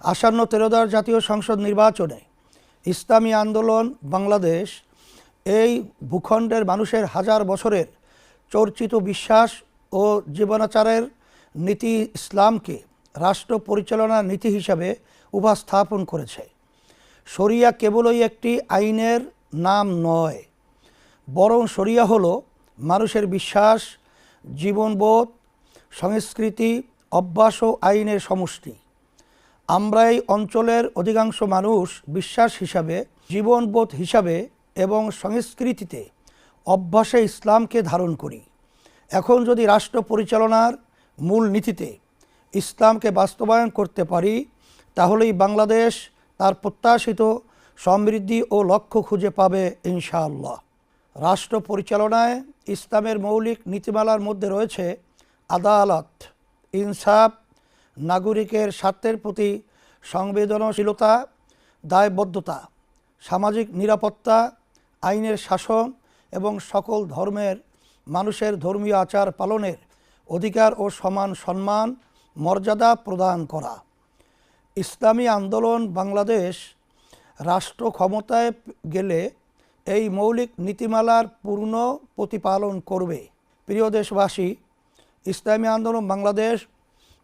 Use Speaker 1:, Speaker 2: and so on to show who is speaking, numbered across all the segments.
Speaker 1: আসন্ন ত্রয়োদশ জাতীয় সংসদ নির্বাচনে ইসলামী আন্দোলন বাংলাদেশ এই ভূখণ্ডের মানুষের হাজার বছরের চর্চিত বিশ্বাস ও জীবনাচারের নীতি ইসলামকে রাষ্ট্র পরিচালনার নীতি হিসাবে উপস্থাপন করেছে। শরিয়া কেবলই একটি আইনের নাম নয়, বরং শরিয়া হলো মানুষের বিশ্বাস, জীবনবোধ, সংস্কৃতি, অভ্যাস ও আইনের সমষ্টি। আমরা এই অঞ্চলের অধিকাংশ মানুষ বিশ্বাস হিসাবে, জীবনবোধ হিসাবে এবং সংস্কৃতিতে, অভ্যাসে ইসলামকে ধারণ করি। এখন যদি রাষ্ট্র পরিচালনার মূল নীতিতে ইসলামকে বাস্তবায়ন করতে পারি, তাহলেই বাংলাদেশ তার প্রত্যাশিত সমৃদ্ধি ও লক্ষ্য খুঁজে পাবে ইনশাআল্লাহ। রাষ্ট্র পরিচালনায় ইসলামের মৌলিক নীতিমালার মধ্যে রয়েছে আদালত, ইনসাফ, নাগরিকের স্বার্থের প্রতি সংবেদনশীলতা, দায়বদ্ধতা, সামাজিক নিরাপত্তা, আইনের শাসন এবং সকল ধর্মের মানুষের ধর্মীয় আচার পালনের অধিকার ও সমান সম্মান মর্যাদা প্রদান করা। ইসলামী আন্দোলন বাংলাদেশ রাষ্ট্র ক্ষমতায় গেলে এই মৌলিক নীতিমালার পূর্ণ প্রতিপালন করবে। প্রিয় দেশবাসী, ইসলামী আন্দোলন বাংলাদেশ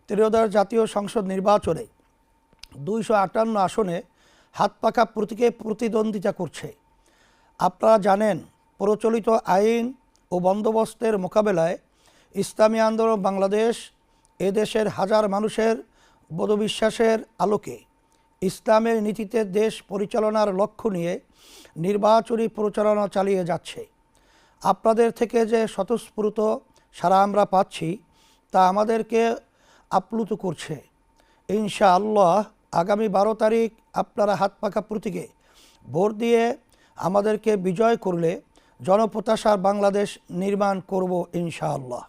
Speaker 1: ত্রয়োদশ জাতীয় সংসদ নির্বাচনে 258 আসনে হাতপাখা প্রতীকে প্রতিদ্বন্দ্বিতা করছে। আপনারা জানেন, প্রচলিত আইন ও বন্দোবস্তের মোকাবেলায় ইসলামী আন্দোলন বাংলাদেশ এদেশের হাজার মানুষের বোধবিশ্বাসের আলোকে ইসলামের নীতিতে দেশ পরিচালনার লক্ষ্য নিয়ে নির্বাচনী প্রচারণা চালিয়ে যাচ্ছে। আপনাদের থেকে যে স্বতঃস্ফূর্ত সাড়া আমরা পাচ্ছি, তা আমাদেরকে আপ্লুত করছে। ইনশাআল্লাহ আগামী 12 তারিখ আপনারা হাতপাখা প্রতীকে ভোট দিয়ে আমাদেরকে বিজয় করলে জনপ্রত্যাশার বাংলাদেশ নির্মাণ করব ইনশাআল্লাহ।